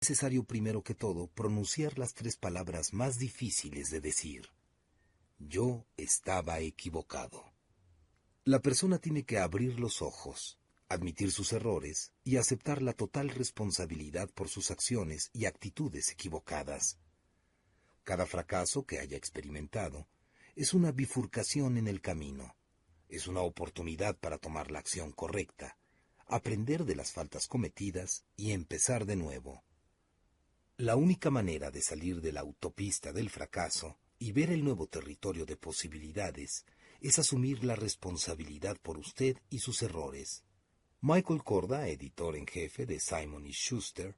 Es necesario primero que todo pronunciar las 3 palabras más difíciles de decir. Yo estaba equivocado. La persona tiene que abrir los ojos, admitir sus errores y aceptar la total responsabilidad por sus acciones y actitudes equivocadas. Cada fracaso que haya experimentado es una bifurcación en el camino. Es una oportunidad para tomar la acción correcta, aprender de las faltas cometidas y empezar de nuevo. La única manera de salir de la autopista del fracaso y ver el nuevo territorio de posibilidades es asumir la responsabilidad por usted y sus errores. Michael Korda, editor en jefe de Simon & Schuster,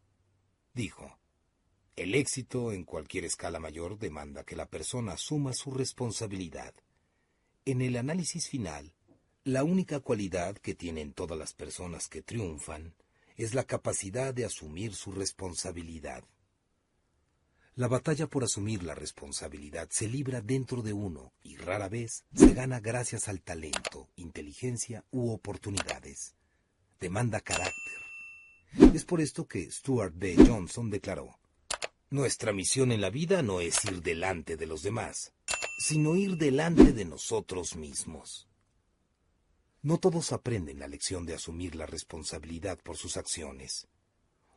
dijo: el éxito en cualquier escala mayor demanda que la persona asuma su responsabilidad. En el análisis final, la única cualidad que tienen todas las personas que triunfan es la capacidad de asumir su responsabilidad. La batalla por asumir la responsabilidad se libra dentro de uno y rara vez se gana gracias al talento, inteligencia u oportunidades. Demanda carácter. Es por esto que Stuart B. Johnson declaró: nuestra misión en la vida no es ir delante de los demás, sino ir delante de nosotros mismos. No todos aprenden la lección de asumir la responsabilidad por sus acciones.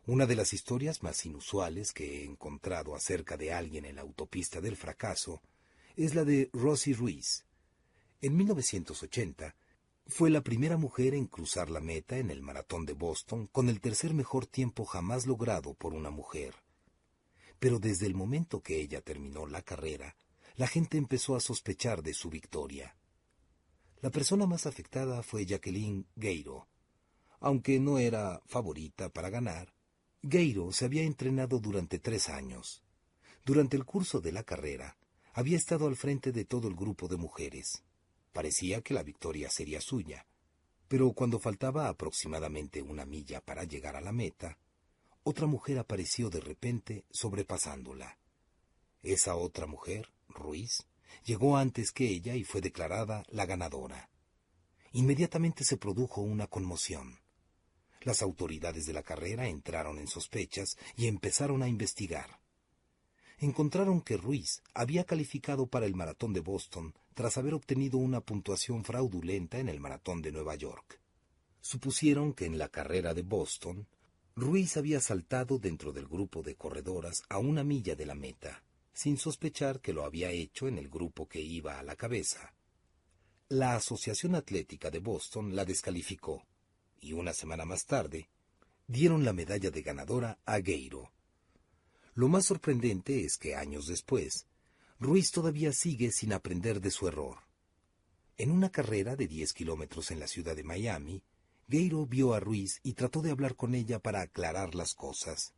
Una de las historias más inusuales que he encontrado acerca de alguien en la autopista del fracaso es la de Rosie Ruiz. En 1980, fue la primera mujer en cruzar la meta en el maratón de Boston con el tercer mejor tiempo jamás logrado por una mujer. Pero desde el momento que ella terminó la carrera, la gente empezó a sospechar de su victoria. La persona más afectada fue Jacqueline Gairo. Aunque no era favorita para ganar, Gairo se había entrenado durante 3 años. Durante el curso de la carrera, había estado al frente de todo el grupo de mujeres. Parecía que la victoria sería suya, pero cuando faltaba aproximadamente 1 milla para llegar a la meta, otra mujer apareció de repente sobrepasándola. Esa otra mujer, Ruiz, llegó antes que ella y fue declarada la ganadora. Inmediatamente se produjo una conmoción. Las autoridades de la carrera entraron en sospechas y empezaron a investigar. Encontraron que Ruiz había calificado para el maratón de Boston tras haber obtenido una puntuación fraudulenta en el maratón de Nueva York. Supusieron que en la carrera de Boston, Ruiz había saltado dentro del grupo de corredoras a 1 milla de la meta, sin sospechar que lo había hecho en el grupo que iba a la cabeza. La Asociación Atlética de Boston la descalificó, y 1 semana más tarde, dieron la medalla de ganadora a Gairo. Lo más sorprendente es que años después, Ruiz todavía sigue sin aprender de su error. En una carrera de 10 kilómetros en la ciudad de Miami, Gairo vio a Ruiz y trató de hablar con ella para aclarar las cosas.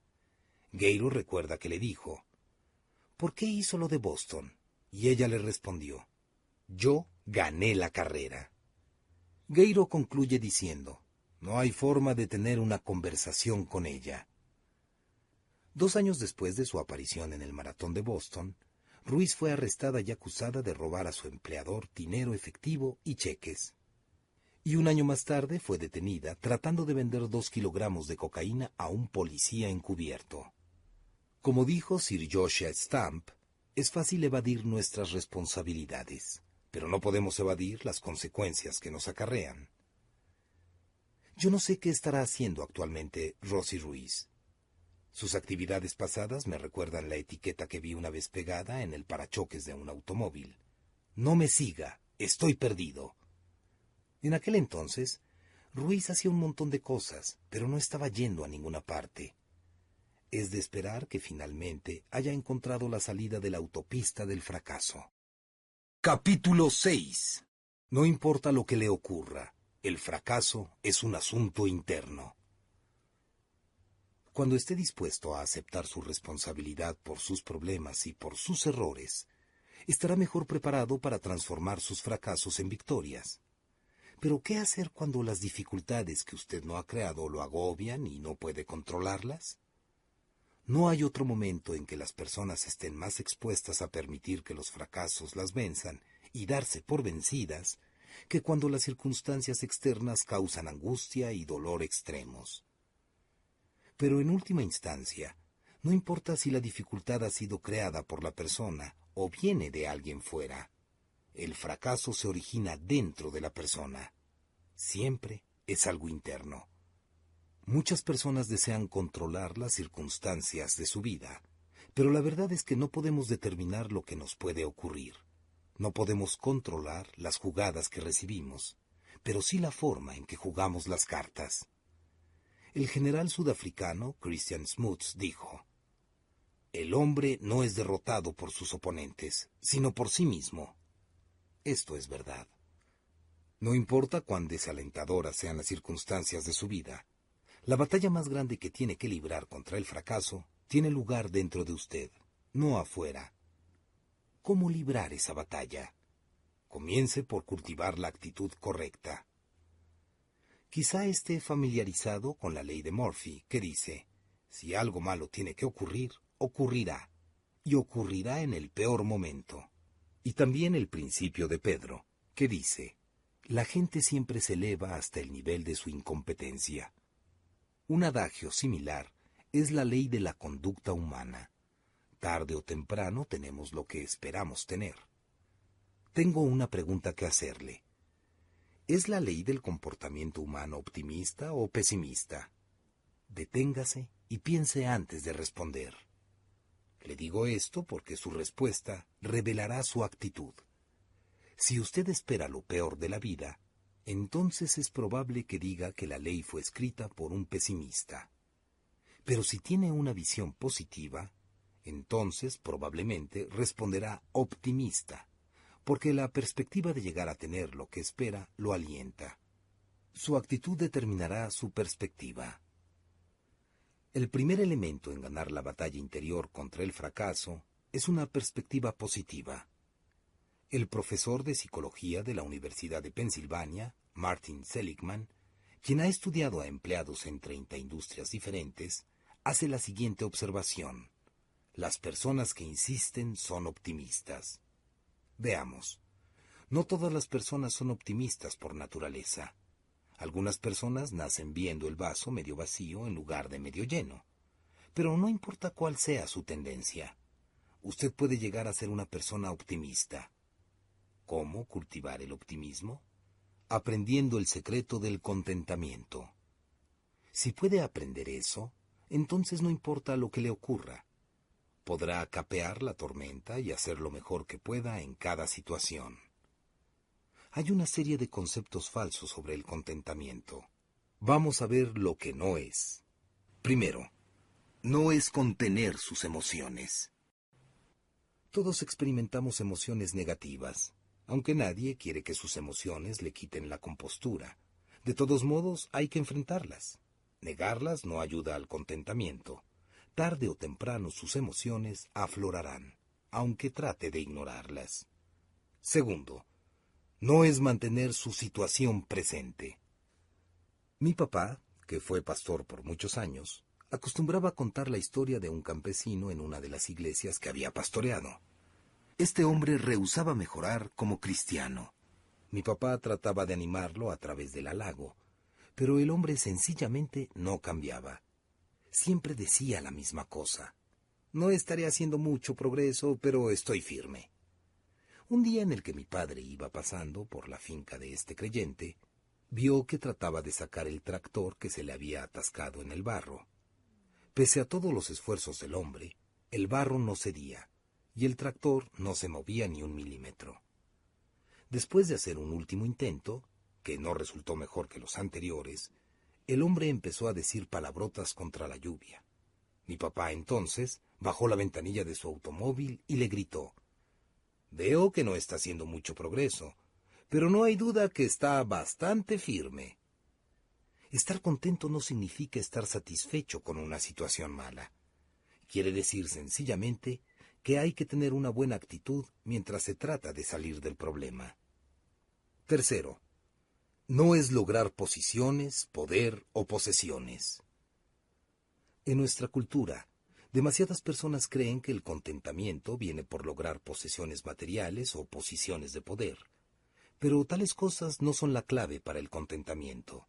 Gairo recuerda que le dijo: ¿por qué hizo lo de Boston? Y ella le respondió: yo gané la carrera. Gairo concluye diciendo: no hay forma de tener una conversación con ella. 2 años después de su aparición en el maratón de Boston, Ruiz fue arrestada y acusada de robar a su empleador dinero efectivo y cheques. Y 1 año más tarde fue detenida tratando de vender 2 kilogramos de cocaína a un policía encubierto. Como dijo Sir Joshua Stamp, es fácil evadir nuestras responsabilidades, pero no podemos evadir las consecuencias que nos acarrean. Yo no sé qué estará haciendo actualmente Rosie Ruiz. Sus actividades pasadas me recuerdan la etiqueta que vi una vez pegada en el parachoques de un automóvil: no me siga, estoy perdido. En aquel entonces, Ruiz hacía un montón de cosas, pero no estaba yendo a ninguna parte. Es de esperar que finalmente haya encontrado la salida de la autopista del fracaso. Capítulo 6. No importa lo que le ocurra, el fracaso es un asunto interno. Cuando esté dispuesto a aceptar su responsabilidad por sus problemas y por sus errores, estará mejor preparado para transformar sus fracasos en victorias. Pero ¿qué hacer cuando las dificultades que usted no ha creado lo agobian y no puede controlarlas? No hay otro momento en que las personas estén más expuestas a permitir que los fracasos las venzan y darse por vencidas que cuando las circunstancias externas causan angustia y dolor extremos. Pero en última instancia, No importa si la dificultad ha sido creada por la persona o viene de alguien fuera. El fracaso se origina dentro de la persona. Siempre es algo interno. Muchas personas desean controlar las circunstancias de su vida, pero la verdad es que no podemos determinar lo que nos puede ocurrir. No podemos controlar las jugadas que recibimos, pero sí la forma en que jugamos las cartas. El general sudafricano Christian Smuts dijo: "El hombre no es derrotado por sus oponentes, sino por sí mismo". Esto es verdad. No importa cuán desalentadoras sean las circunstancias de su vida, la batalla más grande que tiene que librar contra el fracaso tiene lugar dentro de usted, no afuera. ¿Cómo librar esa batalla? Comience por cultivar la actitud correcta. Quizá esté familiarizado con la ley de Murphy, que dice: si algo malo tiene que ocurrir, ocurrirá, y ocurrirá en el peor momento. Y también el principio de Pedro, que dice: la gente siempre se eleva hasta el nivel de su incompetencia. Un adagio similar es la ley de la conducta humana. Tarde o temprano tenemos lo que esperamos tener. Tengo una pregunta que hacerle. ¿Es la ley del comportamiento humano optimista o pesimista? Deténgase y piense antes de responder. Le digo esto porque su respuesta revelará su actitud. Si usted espera lo peor de la vida, entonces es probable que diga que la ley fue escrita por un pesimista. Pero si tiene una visión positiva, entonces probablemente responderá optimista, porque la perspectiva de llegar a tener lo que espera lo alienta. Su actitud determinará su perspectiva. El primer elemento en ganar la batalla interior contra el fracaso es una perspectiva positiva. El profesor de psicología de la Universidad de Pensilvania, Martin Seligman, quien ha estudiado a empleados en 30 industrias diferentes, hace la siguiente observación: las personas que insisten son optimistas. Veamos. No todas las personas son optimistas por naturaleza. Algunas personas nacen viendo el vaso medio vacío en lugar de medio lleno. Pero no importa cuál sea su tendencia, usted puede llegar a ser una persona optimista. ¿Cómo cultivar el optimismo? Aprendiendo el secreto del contentamiento. Si puede aprender eso, entonces no importa lo que le ocurra. Podrá capear la tormenta y hacer lo mejor que pueda en cada situación. Hay una serie de conceptos falsos sobre el contentamiento. Vamos a ver lo que no es. Primero, no es contener sus emociones. Todos experimentamos emociones negativas, aunque nadie quiere que sus emociones le quiten la compostura. De todos modos, hay que enfrentarlas. Negarlas no ayuda al contentamiento. Tarde o temprano sus emociones aflorarán, aunque trate de ignorarlas. Segundo, no es mantener su situación presente. Mi papá, que fue pastor por muchos años, acostumbraba a contar la historia de un campesino en una de las iglesias que había pastoreado. Este hombre rehusaba mejorar como cristiano. Mi papá trataba de animarlo a través del halago, pero el hombre sencillamente no cambiaba. Siempre decía la misma cosa: no estaré haciendo mucho progreso, pero estoy firme. Un día en el que mi padre iba pasando por la finca de este creyente, vio que trataba de sacar el tractor que se le había atascado en el barro. Pese a todos los esfuerzos del hombre, el barro no cedía, y el tractor no se movía ni un milímetro. Después de hacer un último intento, que no resultó mejor que los anteriores, el hombre empezó a decir palabrotas contra la lluvia. Mi papá entonces bajó la ventanilla de su automóvil y le gritó: «Veo que no está haciendo mucho progreso, pero no hay duda que está bastante firme». Estar contento no significa estar satisfecho con una situación mala. Quiere decir sencillamente que hay que tener una buena actitud mientras se trata de salir del problema. Tercero, no es lograr posiciones, poder o posesiones. En nuestra cultura, demasiadas personas creen que el contentamiento viene por lograr posesiones materiales o posiciones de poder. Pero tales cosas no son la clave para el contentamiento.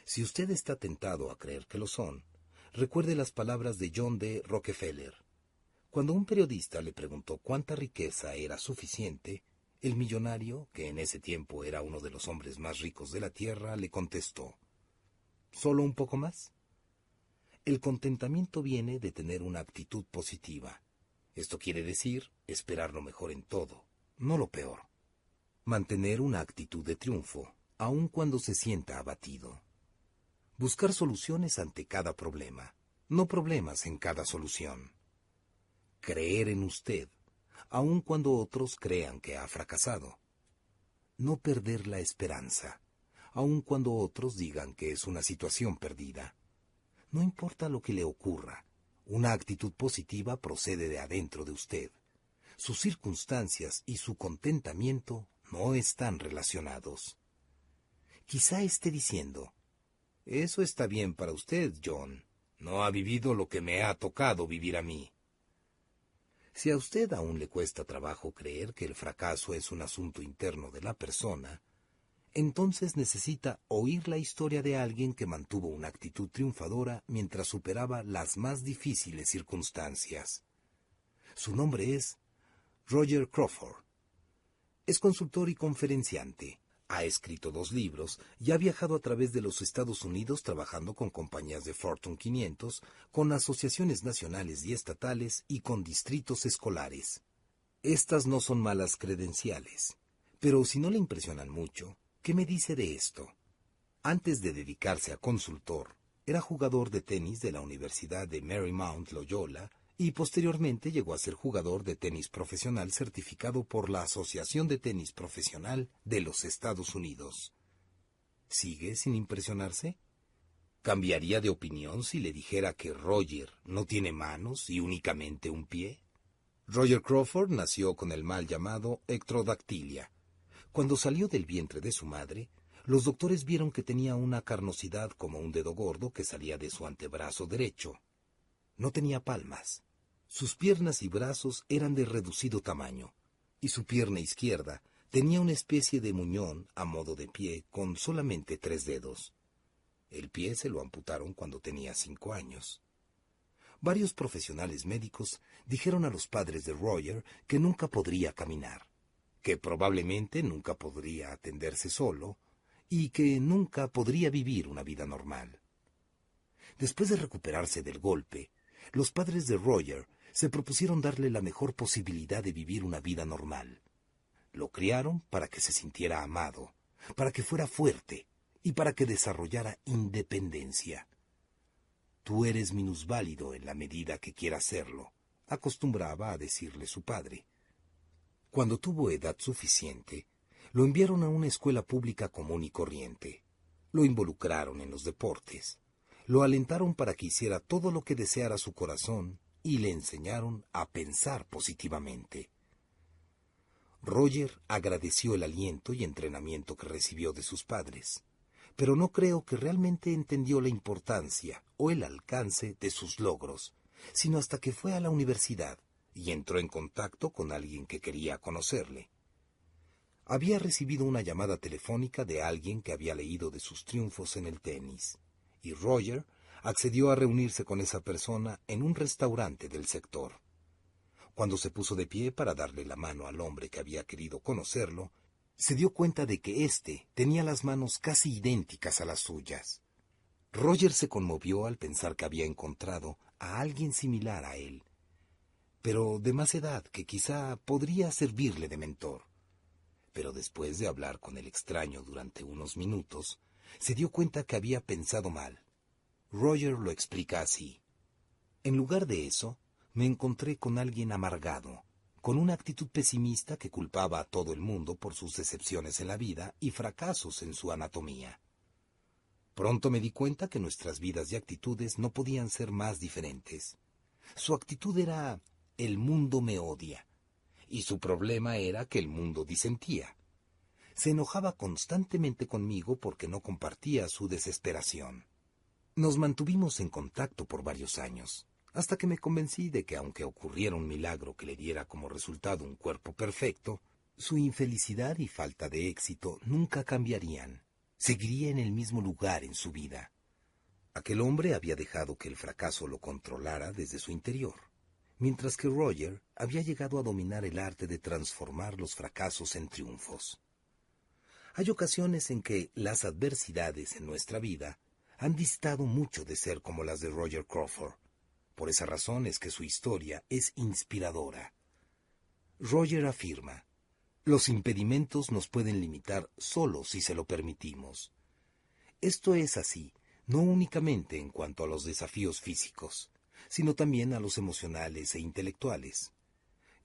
Si usted está tentado a creer que lo son, recuerde las palabras de John D. Rockefeller. Cuando un periodista le preguntó cuánta riqueza era suficiente, el millonario, que en ese tiempo era uno de los hombres más ricos de la tierra, le contestó: ¿solo un poco más? El contentamiento viene de tener una actitud positiva. Esto quiere decir esperar lo mejor en todo, no lo peor. Mantener una actitud de triunfo, aun cuando se sienta abatido. Buscar soluciones ante cada problema, no problemas en cada solución. Creer en usted, aun cuando otros crean que ha fracasado. No perder la esperanza, aun cuando otros digan que es una situación perdida. No importa lo que le ocurra, una actitud positiva procede de adentro de usted. Sus circunstancias y su contentamiento no están relacionados. Quizá esté diciendo: eso está bien para usted, John. No ha vivido lo que me ha tocado vivir a mí. Si a usted aún le cuesta trabajo creer que el fracaso es un asunto interno de la persona, entonces necesita oír la historia de alguien que mantuvo una actitud triunfadora mientras superaba las más difíciles circunstancias. Su nombre es Roger Crawford. Es consultor y conferenciante. Ha escrito 2 libros y ha viajado a través de los Estados Unidos trabajando con compañías de Fortune 500, con asociaciones nacionales y estatales y con distritos escolares. Estas no son malas credenciales, pero si no le impresionan mucho, ¿qué me dice de esto? Antes de dedicarse a consultor, era jugador de tenis de la Universidad de Marymount Loyola y posteriormente llegó a ser jugador de tenis profesional certificado por la Asociación de Tenis Profesional de los Estados Unidos. ¿Sigue sin impresionarse? ¿Cambiaría de opinión si le dijera que Roger no tiene manos y únicamente un pie? Roger Crawford nació con el mal llamado ectrodactilia. Cuando salió del vientre de su madre, los doctores vieron que tenía una carnosidad como un dedo gordo que salía de su antebrazo derecho. No tenía palmas. Sus piernas y brazos eran de reducido tamaño, y su pierna izquierda tenía una especie de muñón a modo de pie con solamente 3 dedos. El pie se lo amputaron cuando tenía 5 años. Varios profesionales médicos dijeron a los padres de Roger que nunca podría caminar, que probablemente nunca podría atenderse solo y que nunca podría vivir una vida normal. Después de recuperarse del golpe, los padres de Roger se propusieron darle la mejor posibilidad de vivir una vida normal. Lo criaron para que se sintiera amado, para que fuera fuerte y para que desarrollara independencia. Tú eres minusválido en la medida que quieras serlo, acostumbraba a decirle su padre. Cuando tuvo edad suficiente, lo enviaron a una escuela pública común y corriente. Lo involucraron en los deportes. Lo alentaron para que hiciera todo lo que deseara su corazón y le enseñaron a pensar positivamente. Roger agradeció el aliento y entrenamiento que recibió de sus padres, pero no creo que realmente entendió la importancia o el alcance de sus logros, sino hasta que fue a la universidad y entró en contacto con alguien que quería conocerle. Había recibido una llamada telefónica de alguien que había leído de sus triunfos en el tenis, y Roger accedió a reunirse con esa persona en un restaurante del sector. Cuando se puso de pie para darle la mano al hombre que había querido conocerlo, se dio cuenta de que éste tenía las manos casi idénticas a las suyas. Roger se conmovió al pensar que había encontrado a alguien similar a él, pero de más edad que quizá podría servirle de mentor. Pero después de hablar con el extraño durante unos minutos, se dio cuenta que había pensado mal. Roger lo explica así: en lugar de eso, me encontré con alguien amargado, con una actitud pesimista que culpaba a todo el mundo por sus decepciones en la vida y fracasos en su anatomía. Pronto me di cuenta que nuestras vidas y actitudes no podían ser más diferentes. Su actitud era: el mundo me odia, y su problema era que el mundo disentía. Se enojaba constantemente conmigo porque no compartía su desesperación. Nos mantuvimos en contacto por varios años, hasta que me convencí de que aunque ocurriera un milagro que le diera como resultado un cuerpo perfecto, su infelicidad y falta de éxito nunca cambiarían. Seguiría en el mismo lugar en su vida. Aquel hombre había dejado que el fracaso lo controlara desde su interior, mientras que Roger había llegado a dominar el arte de transformar los fracasos en triunfos. Hay ocasiones en que las adversidades en nuestra vida han distado mucho de ser como las de Roger Crawford. Por esa razón es que su historia es inspiradora. Roger afirma: los impedimentos nos pueden limitar solo si se lo permitimos. Esto es así, no únicamente en cuanto a los desafíos físicos, sino también a los emocionales e intelectuales.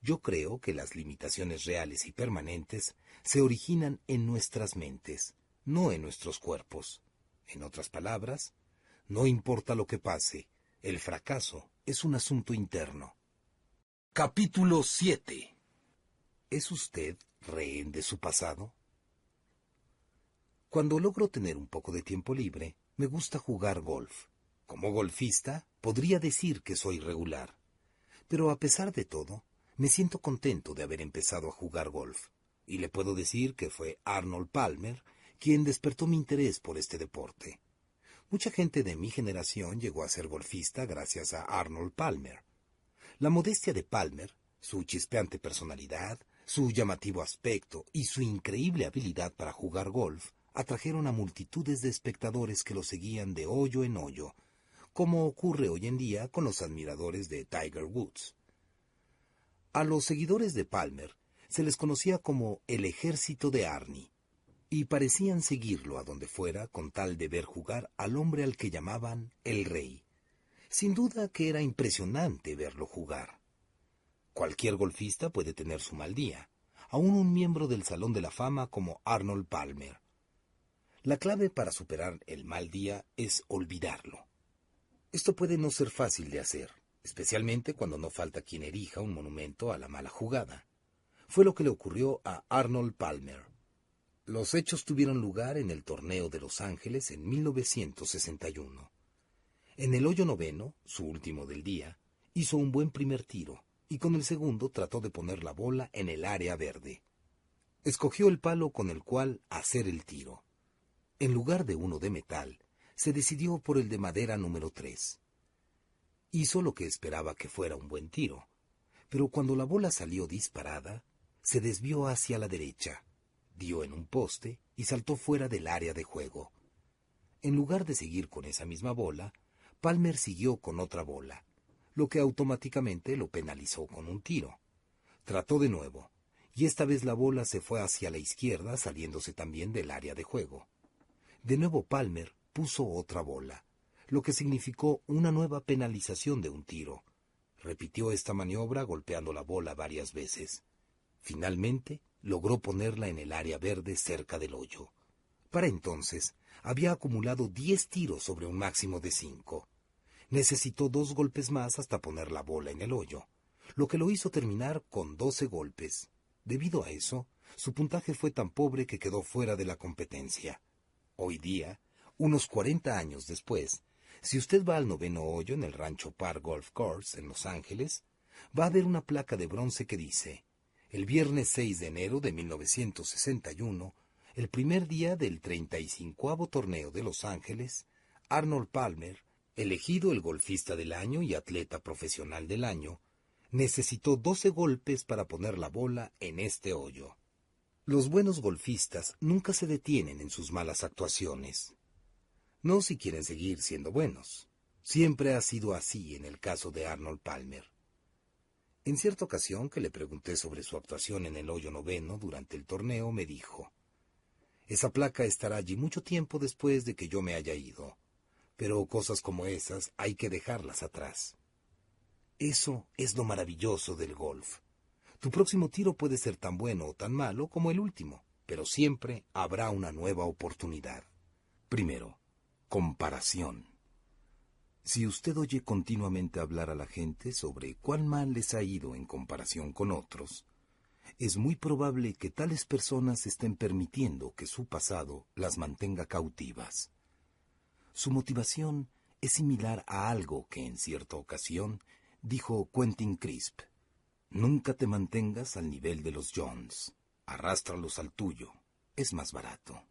Yo creo que las limitaciones reales y permanentes se originan en nuestras mentes, no en nuestros cuerpos. En otras palabras, no importa lo que pase, el fracaso es un asunto interno. Capítulo 7. ¿Es usted rehén de su pasado? Cuando logro tener un poco de tiempo libre, me gusta jugar golf. Como golfista, podría decir que soy regular. Pero a pesar de todo, me siento contento de haber empezado a jugar golf. Y le puedo decir que fue Arnold Palmer quien despertó mi interés por este deporte. Mucha gente de mi generación llegó a ser golfista gracias a Arnold Palmer. La modestia de Palmer, su chispeante personalidad, su llamativo aspecto y su increíble habilidad para jugar golf atrajeron a multitudes de espectadores que lo seguían de hoyo en hoyo, como ocurre hoy en día con los admiradores de Tiger Woods. A los seguidores de Palmer se les conocía como el ejército de Arnie, y parecían seguirlo a donde fuera con tal de ver jugar al hombre al que llamaban el Rey. Sin duda que era impresionante verlo jugar. Cualquier golfista puede tener su mal día, aun un miembro del Salón de la Fama como Arnold Palmer. La clave para superar el mal día es olvidarlo. Esto puede no ser fácil de hacer, especialmente cuando no falta quien erija un monumento a la mala jugada. Fue lo que le ocurrió a Arnold Palmer. Los hechos tuvieron lugar en el torneo de Los Ángeles en 1961. En el hoyo noveno, su último del día, hizo un buen primer tiro y con el segundo trató de poner la bola en el área verde. Escogió el palo con el cual hacer el tiro. En lugar de uno de metal, se decidió por el de madera número 3. Hizo lo que esperaba que fuera un buen tiro, pero cuando la bola salió disparada, se desvió hacia la derecha, dio en un poste y saltó fuera del área de juego. En lugar de seguir con esa misma bola, Palmer siguió con otra bola, lo que automáticamente lo penalizó con un tiro. Trató de nuevo, y esta vez la bola se fue hacia la izquierda, saliéndose también del área de juego. De nuevo Palmer puso otra bola, lo que significó una nueva penalización de un tiro. Repitió esta maniobra golpeando la bola varias veces. Finalmente, logró ponerla en el área verde cerca del hoyo. Para entonces, había acumulado 10 tiros sobre un máximo de 5. Necesitó 2 golpes más hasta poner la bola en el hoyo, lo que lo hizo terminar con 12 golpes. Debido a eso, su puntaje fue tan pobre que quedó fuera de la competencia. Hoy día, unos 40 años después, si usted va al noveno hoyo en el Rancho Park Golf Course en Los Ángeles, va a ver una placa de bronce que dice: el viernes 6 de enero de 1961, el primer día del 35º torneo de Los Ángeles, Arnold Palmer, elegido el golfista del año y atleta profesional del año, necesitó 12 golpes para poner la bola en este hoyo. Los buenos golfistas nunca se detienen en sus malas actuaciones. No si quieren seguir siendo buenos. Siempre ha sido así en el caso de Arnold Palmer. En cierta ocasión que le pregunté sobre su actuación en el hoyo noveno durante el torneo, me dijo: esa placa estará allí mucho tiempo después de que yo me haya ido, pero cosas como esas hay que dejarlas atrás. Eso es lo maravilloso del golf. Tu próximo tiro puede ser tan bueno o tan malo como el último, pero siempre habrá una nueva oportunidad. Primero, comparación. Si usted oye continuamente hablar a la gente sobre cuán mal les ha ido en comparación con otros, es muy probable que tales personas estén permitiendo que su pasado las mantenga cautivas. Su motivación es similar a algo que en cierta ocasión dijo Quentin Crisp: nunca te mantengas al nivel de los Jones, arrástralos al tuyo, es más barato.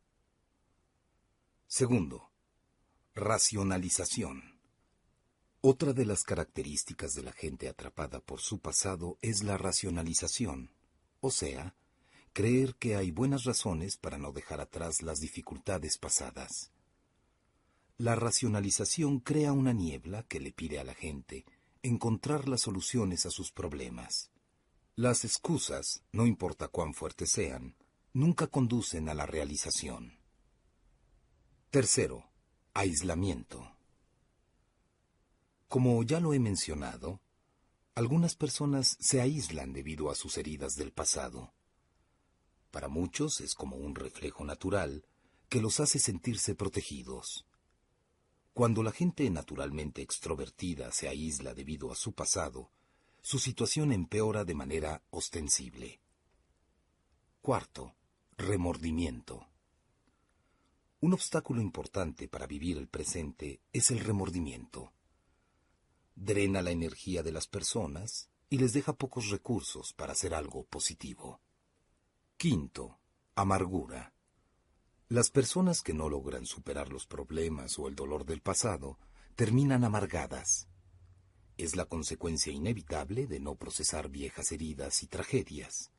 Segundo, Racionalización. Otra de las características de la gente atrapada por su pasado es la racionalización, o sea, creer que hay buenas razones para no dejar atrás las dificultades pasadas. La racionalización crea una niebla que le pide a la gente encontrar las soluciones a sus problemas. Las excusas, no importa cuán fuertes sean, nunca conducen a la realización. Tercero, aislamiento. Como ya lo he mencionado, algunas personas se aíslan debido a sus heridas del pasado. Para muchos es como un reflejo natural que los hace sentirse protegidos. Cuando la gente naturalmente extrovertida se aísla debido a su pasado, su situación empeora de manera ostensible. Cuarto, remordimiento. Un obstáculo importante para vivir el presente es el remordimiento. Drena la energía de las personas y les deja pocos recursos para hacer algo positivo. Quinto, amargura. Las personas que no logran superar los problemas o el dolor del pasado terminan amargadas. Es la consecuencia inevitable de no procesar viejas heridas y tragedias.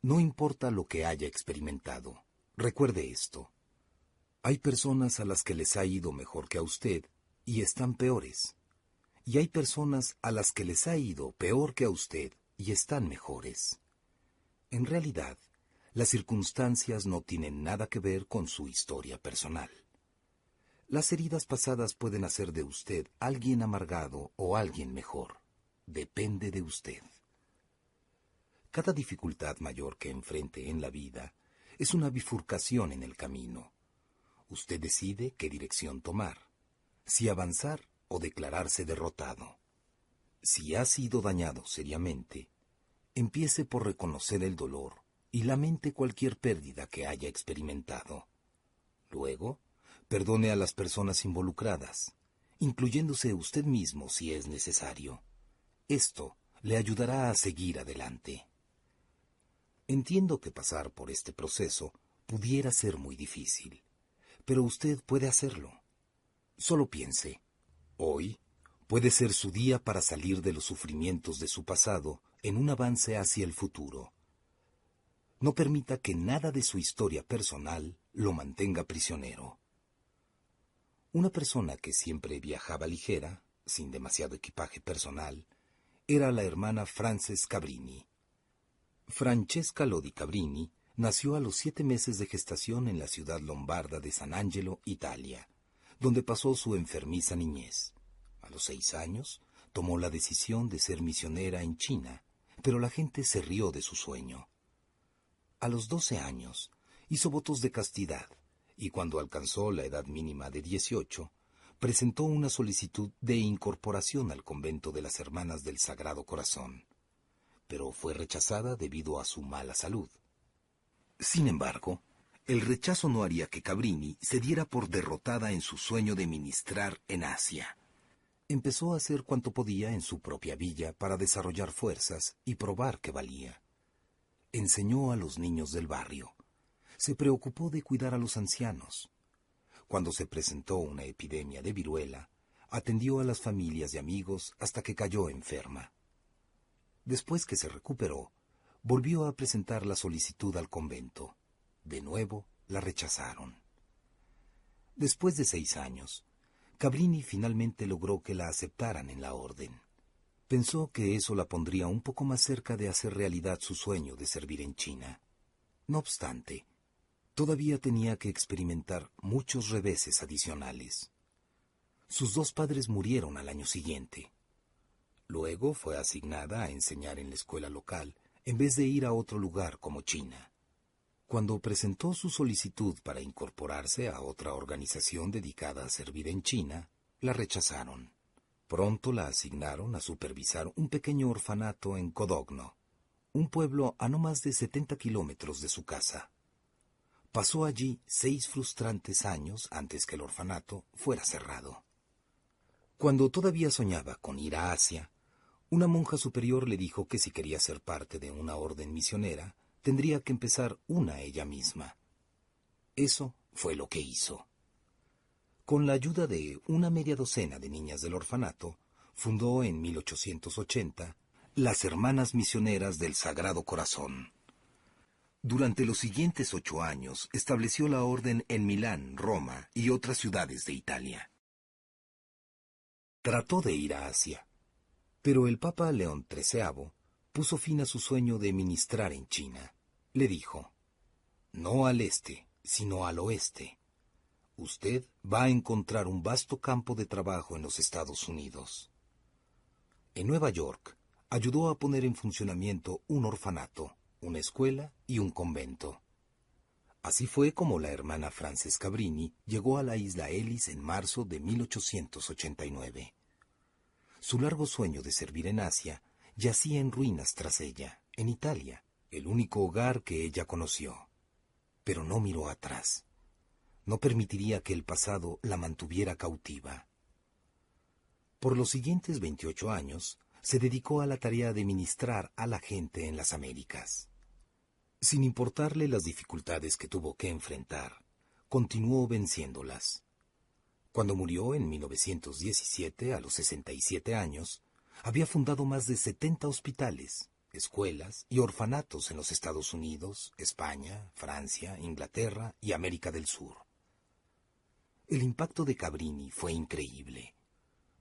No importa lo que haya experimentado, recuerde esto. Hay personas a las que les ha ido mejor que a usted y están peores. Y hay personas a las que les ha ido peor que a usted y están mejores. En realidad, las circunstancias no tienen nada que ver con su historia personal. Las heridas pasadas pueden hacer de usted alguien amargado o alguien mejor. Depende de usted. Cada dificultad mayor que enfrente en la vida es una bifurcación en el camino. Usted decide qué dirección tomar, si avanzar o declararse derrotado. Si ha sido dañado seriamente, empiece por reconocer el dolor y lamente cualquier pérdida que haya experimentado. Luego, perdone a las personas involucradas, incluyéndose usted mismo si es necesario. Esto le ayudará a seguir adelante. Entiendo que pasar por este proceso pudiera ser muy difícil, pero usted puede hacerlo. Solo piense, hoy puede ser su día para salir de los sufrimientos de su pasado en un avance hacia el futuro. No permita que nada de su historia personal lo mantenga prisionero. Una persona que siempre viajaba ligera, sin demasiado equipaje personal, era la hermana Frances Cabrini. Francesca Lodi Cabrini nació a los 7 meses de gestación en la ciudad lombarda de San Angelo, Italia, donde pasó su enfermiza niñez. A los 6 años, tomó la decisión de ser misionera en China, pero la gente se rió de su sueño. A los 12 años, hizo votos de castidad, y cuando alcanzó la edad mínima de 18, presentó una solicitud de incorporación al convento de las Hermanas del Sagrado Corazón, pero fue rechazada debido a su mala salud. Sin embargo, el rechazo no haría que Cabrini se diera por derrotada en su sueño de ministrar en Asia. Empezó a hacer cuanto podía en su propia villa para desarrollar fuerzas y probar que valía. Enseñó a los niños del barrio. Se preocupó de cuidar a los ancianos. Cuando se presentó una epidemia de viruela, atendió a las familias y amigos hasta que cayó enferma. Después que se recuperó, volvió a presentar la solicitud al convento. De nuevo, la rechazaron. Después de 6 años, Cabrini finalmente logró que la aceptaran en la orden. Pensó que eso la pondría un poco más cerca de hacer realidad su sueño de servir en China. No obstante, todavía tenía que experimentar muchos reveses adicionales. Sus 2 padres murieron al año siguiente. Luego fue asignada a enseñar en la escuela local, en vez de ir a otro lugar como China. Cuando presentó su solicitud para incorporarse a otra organización dedicada a servir en China, la rechazaron. Pronto la asignaron a supervisar un pequeño orfanato en Codogno, un pueblo a no más de 70 kilómetros de su casa. Pasó allí 6 frustrantes años antes que el orfanato fuera cerrado. Cuando todavía soñaba con ir a Asia, una monja superior le dijo que si quería ser parte de una orden misionera, tendría que empezar una ella misma. Eso fue lo que hizo. Con la ayuda de una media docena de niñas del orfanato, fundó en 1880 las Hermanas Misioneras del Sagrado Corazón. Durante los siguientes 8 años estableció la orden en Milán, Roma y otras ciudades de Italia. Trató de ir a Asia, pero el Papa León XIII puso fin a su sueño de ministrar en China. Le dijo: «No al este, sino al oeste. Usted va a encontrar un vasto campo de trabajo en los Estados Unidos». En Nueva York, ayudó a poner en funcionamiento un orfanato, una escuela y un convento. Así fue como la hermana Frances Cabrini llegó a la isla Ellis en marzo de 1889. Su largo sueño de servir en Asia yacía en ruinas tras ella, en Italia, el único hogar que ella conoció. Pero no miró atrás. No permitiría que el pasado la mantuviera cautiva. Por los siguientes 28 años, se dedicó a la tarea de ministrar a la gente en las Américas. Sin importarle las dificultades que tuvo que enfrentar, continuó venciéndolas. Cuando murió en 1917, a los 67 años, había fundado más de 70 hospitales, escuelas y orfanatos en los Estados Unidos, España, Francia, Inglaterra y América del Sur. El impacto de Cabrini fue increíble.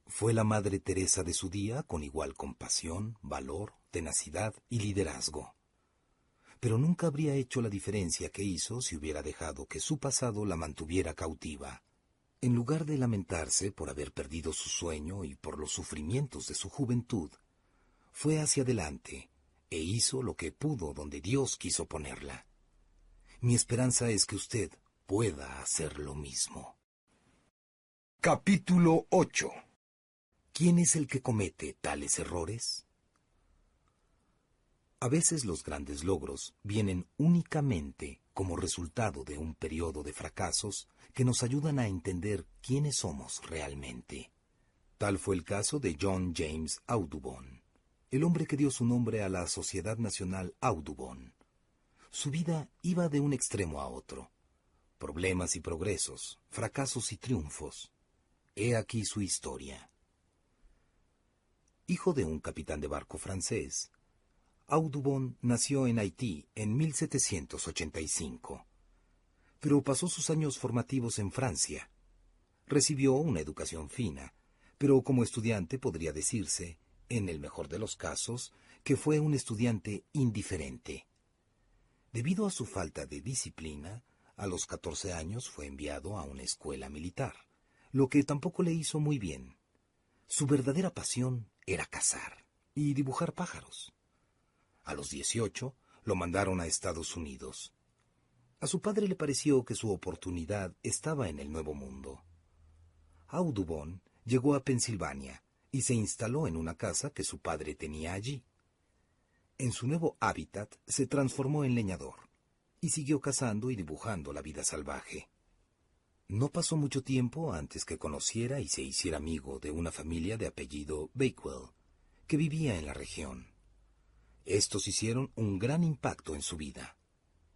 Fue la Madre Teresa de su día con igual compasión, valor, tenacidad y liderazgo. Pero nunca habría hecho la diferencia que hizo si hubiera dejado que su pasado la mantuviera cautiva. En lugar de lamentarse por haber perdido su sueño y por los sufrimientos de su juventud, fue hacia adelante e hizo lo que pudo donde Dios quiso ponerla. Mi esperanza es que usted pueda hacer lo mismo. Capítulo 8. ¿Quién es el que comete tales errores? A veces los grandes logros vienen únicamente como resultado de un periodo de fracasos que nos ayudan a entender quiénes somos realmente. Tal fue el caso de John James Audubon, el hombre que dio su nombre a la Sociedad Nacional Audubon. Su vida iba de un extremo a otro. Problemas y progresos, fracasos y triunfos. He aquí su historia. Hijo de un capitán de barco francés, Audubon nació en Haití en 1785, pero pasó sus años formativos en Francia. Recibió una educación fina, pero como estudiante podría decirse, en el mejor de los casos, que fue un estudiante indiferente. Debido a su falta de disciplina, a los 14 años fue enviado a una escuela militar, lo que tampoco le hizo muy bien. Su verdadera pasión era cazar y dibujar pájaros. A los 18 lo mandaron a Estados Unidos. A su padre le pareció que su oportunidad estaba en el Nuevo Mundo. Audubon llegó a Pensilvania y se instaló en una casa que su padre tenía allí. En su nuevo hábitat se transformó en leñador y siguió cazando y dibujando la vida salvaje. No pasó mucho tiempo antes que conociera y se hiciera amigo de una familia de apellido Bakewell, que vivía en la región. Estos hicieron un gran impacto en su vida.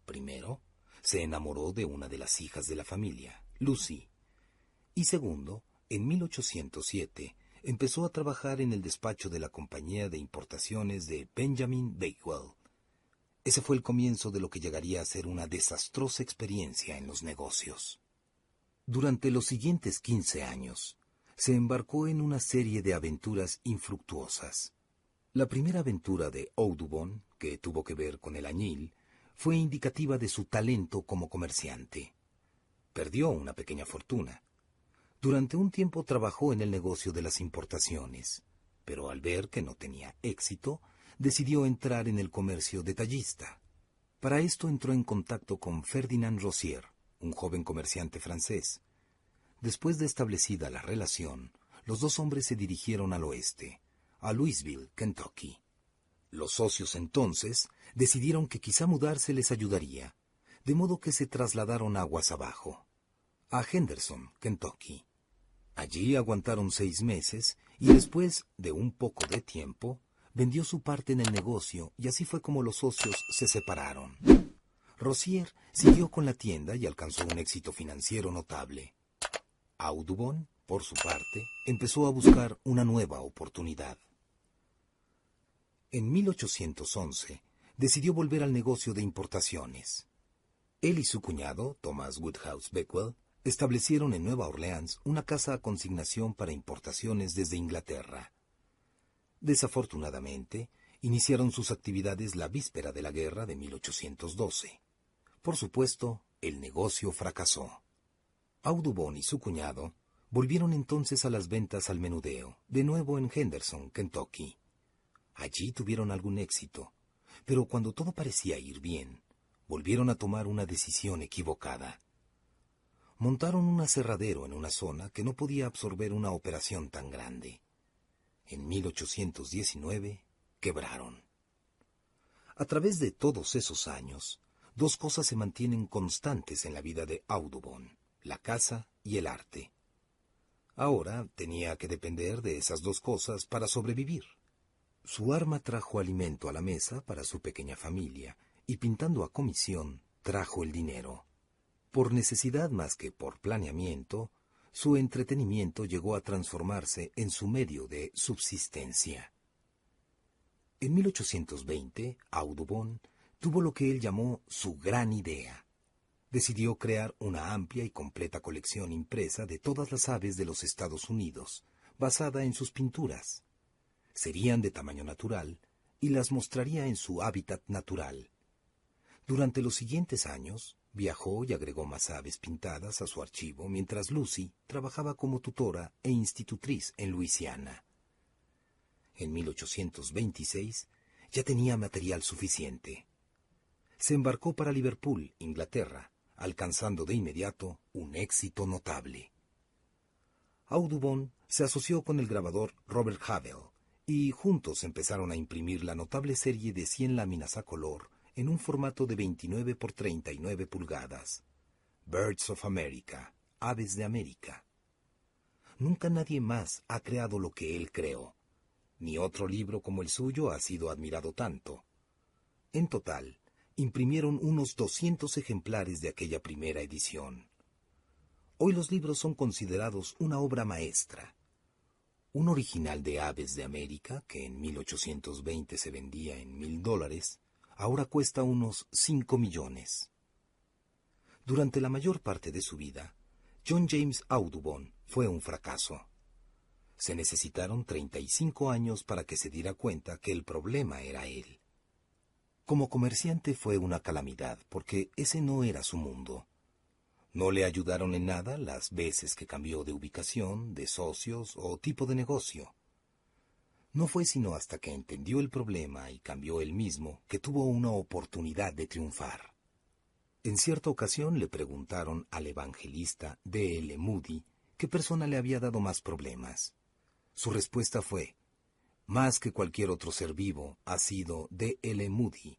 Primero, se enamoró de una de las hijas de la familia, Lucy. Y segundo, en 1807, empezó a trabajar en el despacho de la compañía de importaciones de Benjamin Bakewell. Ese fue el comienzo de lo que llegaría a ser una desastrosa experiencia en los negocios. Durante los siguientes 15 años, se embarcó en una serie de aventuras infructuosas. La primera aventura de Audubon, que tuvo que ver con el añil, fue indicativa de su talento como comerciante. Perdió una pequeña fortuna. Durante un tiempo trabajó en el negocio de las importaciones, pero al ver que no tenía éxito, decidió entrar en el comercio detallista. Para esto entró en contacto con Ferdinand Rozier, un joven comerciante francés. Después de establecida la relación, los dos hombres se dirigieron al oeste, a Louisville, Kentucky. Los socios entonces decidieron que quizá mudarse les ayudaría, de modo que se trasladaron aguas abajo, a Henderson, Kentucky. Allí aguantaron 6 meses y después de un poco de tiempo, vendió su parte en el negocio y así fue como los socios se separaron. Rozier siguió con la tienda y alcanzó un éxito financiero notable. Audubon, por su parte, empezó a buscar una nueva oportunidad. En 1811, decidió volver al negocio de importaciones. Él y su cuñado, Thomas Woodhouse Beckwell, establecieron en Nueva Orleans una casa a consignación para importaciones desde Inglaterra. Desafortunadamente, iniciaron sus actividades la víspera de la guerra de 1812. Por supuesto, el negocio fracasó. Audubon y su cuñado volvieron entonces a las ventas al menudeo, de nuevo en Henderson, Kentucky. Allí tuvieron algún éxito, pero cuando todo parecía ir bien, volvieron a tomar una decisión equivocada. Montaron un aserradero en una zona que no podía absorber una operación tan grande. En 1819 quebraron. A través de todos esos años, dos cosas se mantienen constantes en la vida de Audubon: la caza y el arte. Ahora tenía que depender de esas dos cosas para sobrevivir. Su arma trajo alimento a la mesa para su pequeña familia, y pintando a comisión trajo el dinero. Por necesidad más que por planeamiento, su entretenimiento llegó a transformarse en su medio de subsistencia. En 1820, Audubon tuvo lo que él llamó su gran idea. Decidió crear una amplia y completa colección impresa de todas las aves de los Estados Unidos, basada en sus pinturas. Serían de tamaño natural y las mostraría en su hábitat natural. Durante los siguientes años, viajó y agregó más aves pintadas a su archivo mientras Lucy trabajaba como tutora e institutriz en Luisiana. En 1826 ya tenía material suficiente. Se embarcó para Liverpool, Inglaterra, alcanzando de inmediato un éxito notable. Audubon se asoció con el grabador Robert Havell y juntos empezaron a imprimir la notable serie de 100 láminas a color en un formato de 29 por 39 pulgadas. Birds of America, Aves de América. Nunca nadie más ha creado lo que él creó. Ni otro libro como el suyo ha sido admirado tanto. En total, imprimieron unos 200 ejemplares de aquella primera edición. Hoy los libros son considerados una obra maestra. Un original de Aves de América, que en 1820 se vendía en $1,000, ahora cuesta unos 5 millones. Durante la mayor parte de su vida, John James Audubon fue un fracaso. Se necesitaron 35 años para que se diera cuenta que el problema era él. Como comerciante fue una calamidad, porque ese no era su mundo. No le ayudaron en nada las veces que cambió de ubicación, de socios o tipo de negocio. No fue sino hasta que entendió el problema y cambió él mismo que tuvo una oportunidad de triunfar. En cierta ocasión le preguntaron al evangelista D. L. Moody qué persona le había dado más problemas. Su respuesta fue: más que cualquier otro ser vivo ha sido D. L. Moody.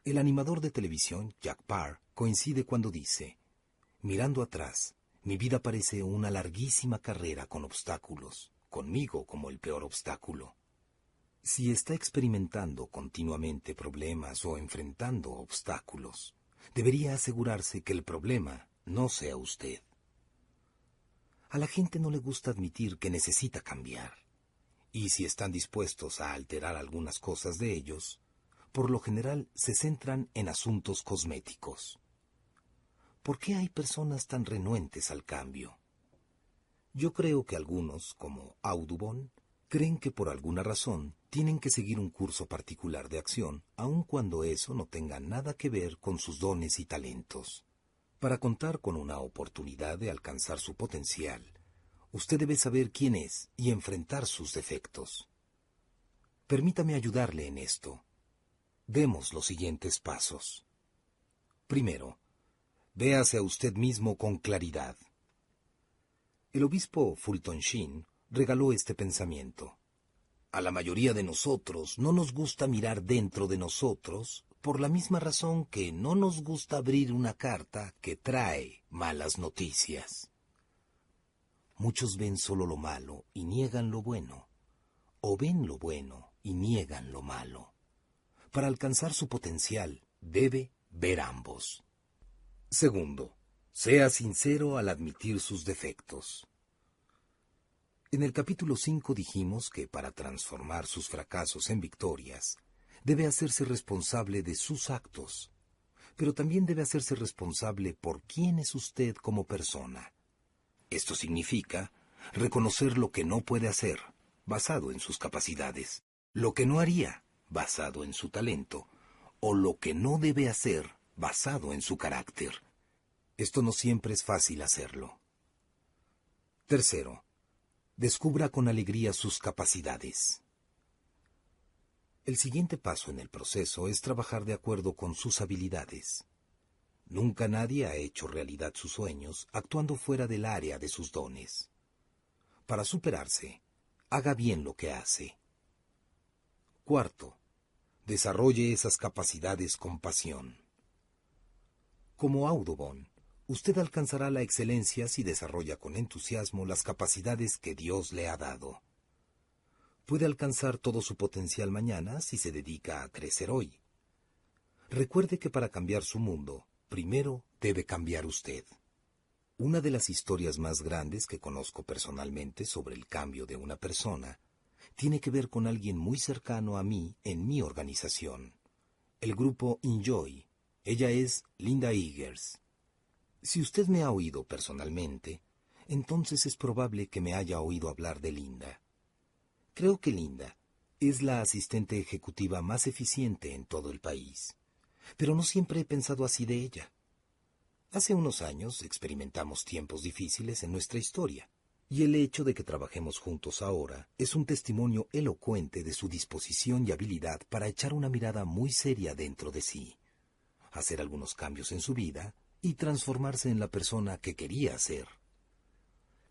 El animador de televisión, Jack Paar, coincide cuando dice: mirando atrás, mi vida parece una larguísima carrera con obstáculos, conmigo como el peor obstáculo. Si está experimentando continuamente problemas o enfrentando obstáculos, debería asegurarse que el problema no sea usted. A la gente no le gusta admitir que necesita cambiar, y si están dispuestos a alterar algunas cosas de ellos, por lo general se centran en asuntos cosméticos. ¿Por qué hay personas tan renuentes al cambio? Yo creo que algunos, como Audubon, creen que por alguna razón tienen que seguir un curso particular de acción, aun cuando eso no tenga nada que ver con sus dones y talentos. Para contar con una oportunidad de alcanzar su potencial, usted debe saber quién es y enfrentar sus defectos. Permítame ayudarle en esto. Demos los siguientes pasos. Primero, véase a usted mismo con claridad. El obispo Fulton Sheen regaló este pensamiento: a la mayoría de nosotros no nos gusta mirar dentro de nosotros por la misma razón que no nos gusta abrir una carta que trae malas noticias. Muchos ven solo lo malo y niegan lo bueno, o ven lo bueno y niegan lo malo. Para alcanzar su potencial, debe ver ambos. Segundo, Sea sincero al admitir sus defectos. En el capítulo 5 dijimos que para transformar sus fracasos en victorias, debe hacerse responsable de sus actos, pero también debe hacerse responsable por quién es usted como persona. Esto significa reconocer lo que no puede hacer, basado en sus capacidades, lo que no haría, basado en su talento, o lo que no debe hacer, basado en su carácter. Esto no siempre es fácil hacerlo. Tercero, descubra con alegría sus capacidades. El siguiente paso en el proceso es trabajar de acuerdo con sus habilidades. Nunca nadie ha hecho realidad sus sueños actuando fuera del área de sus dones. Para superarse, haga bien lo que hace. Cuarto, desarrolle esas capacidades con pasión. Como Audubon, usted alcanzará la excelencia si desarrolla con entusiasmo las capacidades que Dios le ha dado. Puede alcanzar todo su potencial mañana si se dedica a crecer hoy. Recuerde que para cambiar su mundo, primero debe cambiar usted. Una de las historias más grandes que conozco personalmente sobre el cambio de una persona tiene que ver con alguien muy cercano a mí en mi organización, el grupo Enjoy. Ella es Linda Eggers. Si usted me ha oído personalmente, entonces es probable que me haya oído hablar de Linda. Creo que Linda es la asistente ejecutiva más eficiente en todo el país, pero no siempre he pensado así de ella. Hace unos años experimentamos tiempos difíciles en nuestra historia, y el hecho de que trabajemos juntos ahora es un testimonio elocuente de su disposición y habilidad para echar una mirada muy seria dentro de sí, hacer algunos cambios en su vida y transformarse en la persona que quería ser.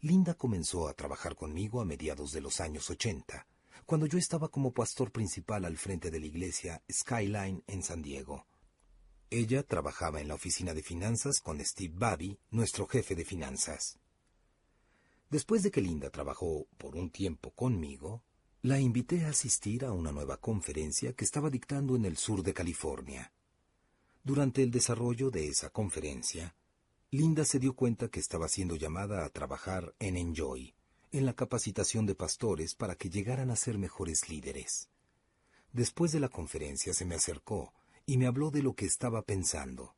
Linda comenzó a trabajar conmigo a mediados de los años 80, cuando yo estaba como pastor principal al frente de la iglesia Skyline en San Diego. Ella trabajaba en la oficina de finanzas con Steve Babby, nuestro jefe de finanzas. Después de que Linda trabajó por un tiempo conmigo, la invité a asistir a una nueva conferencia que estaba dictando en el sur de California. Durante el desarrollo de esa conferencia, Linda se dio cuenta que estaba siendo llamada a trabajar en Enjoy, en la capacitación de pastores para que llegaran a ser mejores líderes. Después de la conferencia se me acercó y me habló de lo que estaba pensando.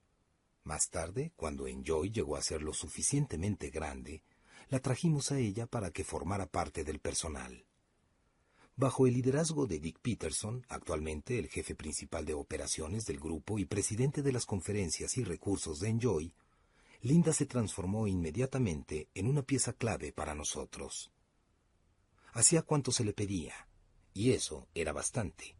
Más tarde, cuando Enjoy llegó a ser lo suficientemente grande, la trajimos a ella para que formara parte del personal. Bajo el liderazgo de Dick Peterson, actualmente el jefe principal de operaciones del grupo y presidente de las conferencias y recursos de Enjoy, Linda se transformó inmediatamente en una pieza clave para nosotros. Hacía cuanto se le pedía, y eso era bastante.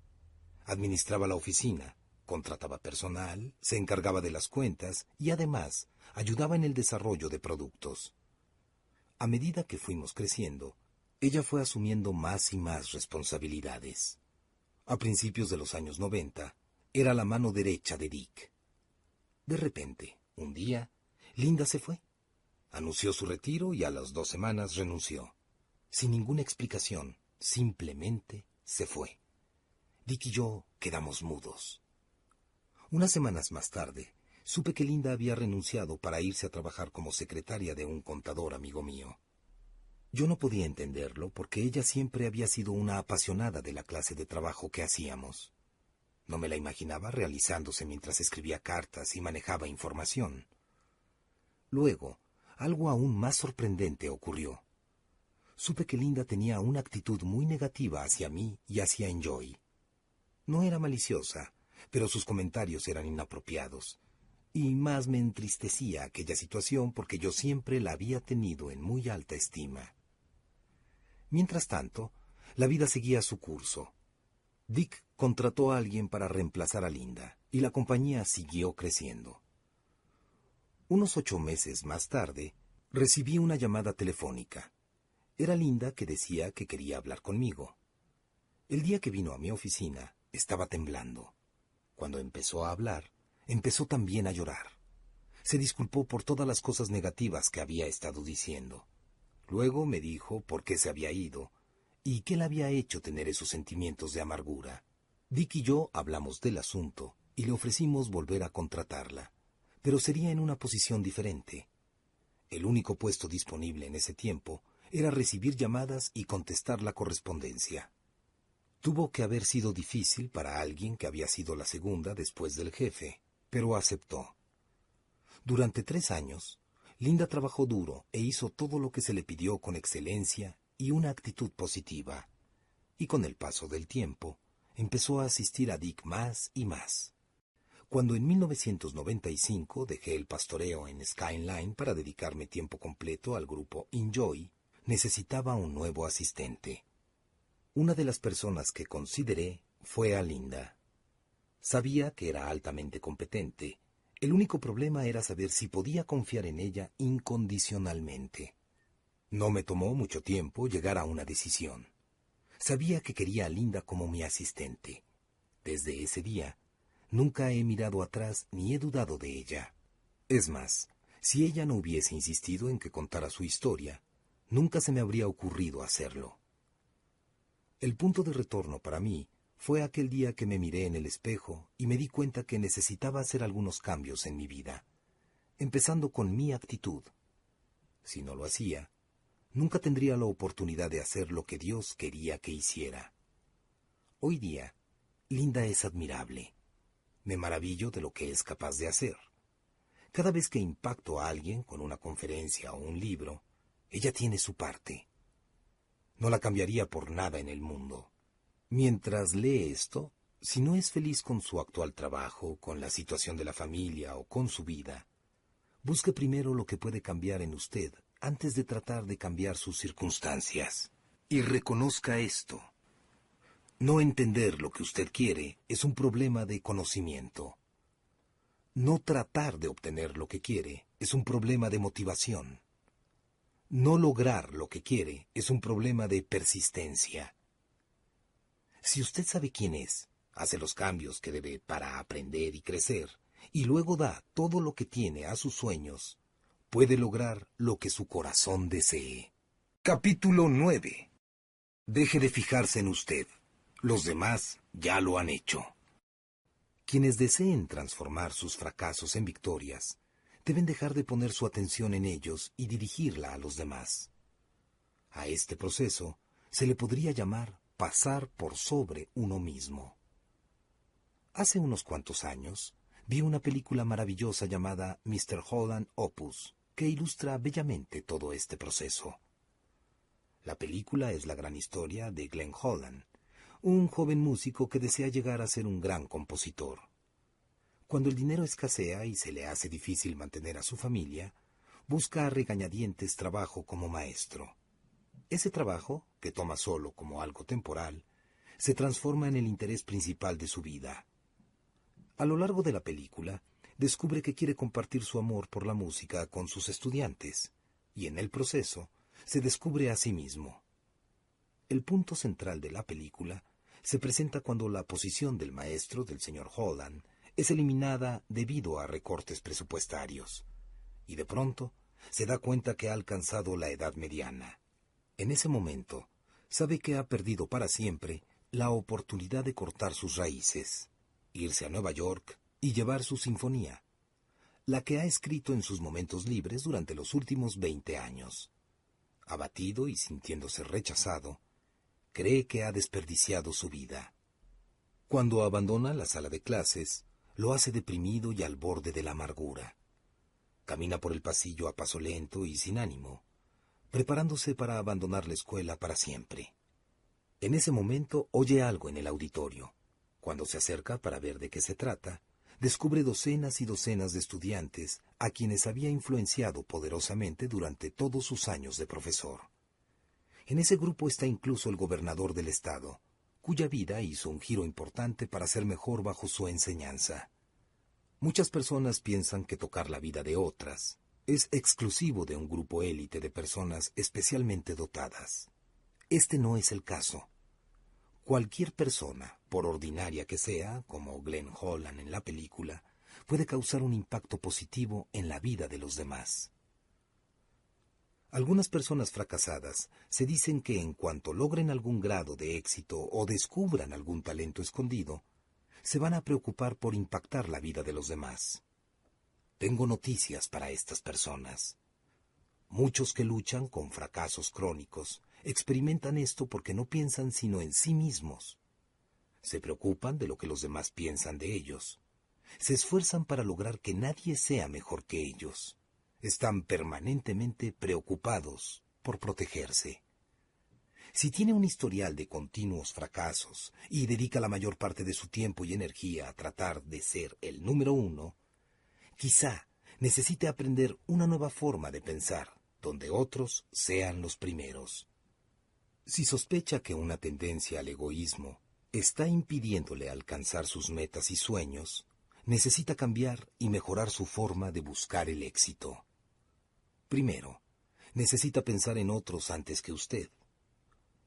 Administraba la oficina, contrataba personal, se encargaba de las cuentas y además ayudaba en el desarrollo de productos. A medida que fuimos creciendo, ella fue asumiendo más y más responsabilidades. A principios de los años 90, era la mano derecha de Dick. De repente, un día, Linda se fue. Anunció su retiro y a las 2 semanas renunció. Sin ninguna explicación, simplemente se fue. Dick y yo quedamos mudos. Unas semanas más tarde, supe que Linda había renunciado para irse a trabajar como secretaria de un contador amigo mío. Yo no podía entenderlo porque ella siempre había sido una apasionada de la clase de trabajo que hacíamos. No me la imaginaba realizándose mientras escribía cartas y manejaba información. Luego, algo aún más sorprendente ocurrió. Supe que Linda tenía una actitud muy negativa hacia mí y hacia Enjoy. No era maliciosa, pero sus comentarios eran inapropiados, y más me entristecía aquella situación porque yo siempre la había tenido en muy alta estima. Mientras tanto, la vida seguía su curso. Dick contrató a alguien para reemplazar a Linda, y la compañía siguió creciendo. Unos 8 meses más tarde, recibí una llamada telefónica. Era Linda que decía que quería hablar conmigo. El día que vino a mi oficina, estaba temblando. Cuando empezó a hablar, empezó también a llorar. Se disculpó por todas las cosas negativas que había estado diciendo. Luego me dijo por qué se había ido y qué le había hecho tener esos sentimientos de amargura. Dick y yo hablamos del asunto y le ofrecimos volver a contratarla, pero sería en una posición diferente. El único puesto disponible en ese tiempo era recibir llamadas y contestar la correspondencia. Tuvo que haber sido difícil para alguien que había sido la segunda después del jefe, pero aceptó. Durante 3 años, Linda trabajó duro e hizo todo lo que se le pidió con excelencia y una actitud positiva. Y con el paso del tiempo, empezó a asistir a Dick más y más. Cuando en 1995 dejé el pastoreo en Skyline para dedicarme tiempo completo al grupo Enjoy, necesitaba un nuevo asistente. Una de las personas que consideré fue a Linda. Sabía que era altamente competente. El único problema era saber si podía confiar en ella incondicionalmente. No me tomó mucho tiempo llegar a una decisión. Sabía que quería a Linda como mi asistente. Desde ese día, nunca he mirado atrás ni he dudado de ella. Es más, si ella no hubiese insistido en que contara su historia, nunca se me habría ocurrido hacerlo. El punto de retorno para mí fue aquel día que me miré en el espejo y me di cuenta que necesitaba hacer algunos cambios en mi vida, empezando con mi actitud. Si no lo hacía, nunca tendría la oportunidad de hacer lo que Dios quería que hiciera. Hoy día, Linda es admirable. Me maravillo de lo que es capaz de hacer. Cada vez que impacto a alguien con una conferencia o un libro, ella tiene su parte. No la cambiaría por nada en el mundo. Mientras lee esto, si no es feliz con su actual trabajo, con la situación de la familia o con su vida, busque primero lo que puede cambiar en usted antes de tratar de cambiar sus circunstancias. Y reconozca esto. No entender lo que usted quiere es un problema de conocimiento. No tratar de obtener lo que quiere es un problema de motivación. No lograr lo que quiere es un problema de persistencia. Si usted sabe quién es, hace los cambios que debe para aprender y crecer, y luego da todo lo que tiene a sus sueños, puede lograr lo que su corazón desee. Capítulo 9. Deje de fijarse en usted. Los demás ya lo han hecho. Quienes deseen transformar sus fracasos en victorias, deben dejar de poner su atención en ellos y dirigirla a los demás. A este proceso se le podría llamar pasar por sobre uno mismo. Hace unos cuantos años vi una película maravillosa llamada Mr. Holland Opus, que ilustra bellamente todo este proceso. La película es la gran historia de Glenn Holland, un joven músico que desea llegar a ser un gran compositor. Cuando el dinero escasea y se le hace difícil mantener a su familia, busca a regañadientes trabajo como maestro. Ese trabajo, que toma solo como algo temporal, se transforma en el interés principal de su vida. A lo largo de la película, descubre que quiere compartir su amor por la música con sus estudiantes, y en el proceso se descubre a sí mismo. El punto central de la película se presenta cuando la posición del maestro del señor Holland es eliminada debido a recortes presupuestarios, y de pronto se da cuenta que ha alcanzado la edad mediana. En ese momento, sabe que ha perdido para siempre la oportunidad de cortar sus raíces, irse a Nueva York y llevar su sinfonía, la que ha escrito en sus momentos libres durante los últimos 20 años. Abatido y sintiéndose rechazado, cree que ha desperdiciado su vida. Cuando abandona la sala de clases, lo hace deprimido y al borde de la amargura. Camina por el pasillo a paso lento y sin ánimo, preparándose para abandonar la escuela para siempre. En ese momento oye algo en el auditorio. Cuando se acerca para ver de qué se trata, descubre docenas y docenas de estudiantes a quienes había influenciado poderosamente durante todos sus años de profesor. En ese grupo está incluso el gobernador del estado, cuya vida hizo un giro importante para ser mejor bajo su enseñanza. Muchas personas piensan que tocar la vida de otras es exclusivo de un grupo élite de personas especialmente dotadas. Este no es el caso. Cualquier persona, por ordinaria que sea, como Glenn Holland en la película, puede causar un impacto positivo en la vida de los demás. Algunas personas fracasadas se dicen que en cuanto logren algún grado de éxito o descubran algún talento escondido, se van a preocupar por impactar la vida de los demás. Tengo noticias para estas personas. Muchos que luchan con fracasos crónicos experimentan esto porque no piensan sino en sí mismos. Se preocupan de lo que los demás piensan de ellos. Se esfuerzan para lograr que nadie sea mejor que ellos. Están permanentemente preocupados por protegerse. Si tiene un historial de continuos fracasos y dedica la mayor parte de su tiempo y energía a tratar de ser el número uno, quizá necesite aprender una nueva forma de pensar, donde otros sean los primeros. Si sospecha que una tendencia al egoísmo está impidiéndole alcanzar sus metas y sueños, necesita cambiar y mejorar su forma de buscar el éxito. Primero, necesita pensar en otros antes que usted.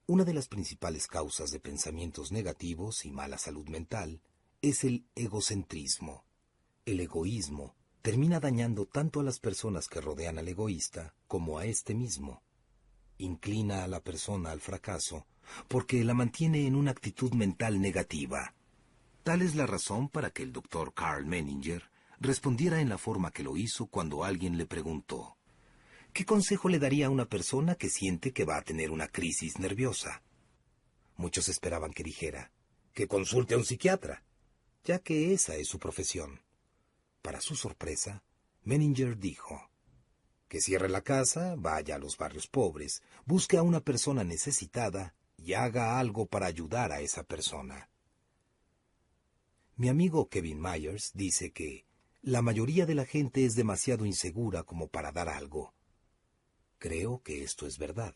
Una de las principales causas de pensamientos negativos y mala salud mental es el egocentrismo. El egoísmo termina dañando tanto a las personas que rodean al egoísta como a éste mismo. Inclina a la persona al fracaso porque la mantiene en una actitud mental negativa. Tal es la razón para que el doctor Karl Menninger respondiera en la forma que lo hizo cuando alguien le preguntó: ¿qué consejo le daría a una persona que siente que va a tener una crisis nerviosa? Muchos esperaban que dijera: que consulte a un psiquiatra, ya que esa es su profesión. Para su sorpresa, Menninger dijo: que cierre la casa, vaya a los barrios pobres, busque a una persona necesitada y haga algo para ayudar a esa persona. Mi amigo Kevin Myers dice que la mayoría de la gente es demasiado insegura como para dar algo. Creo que esto es verdad.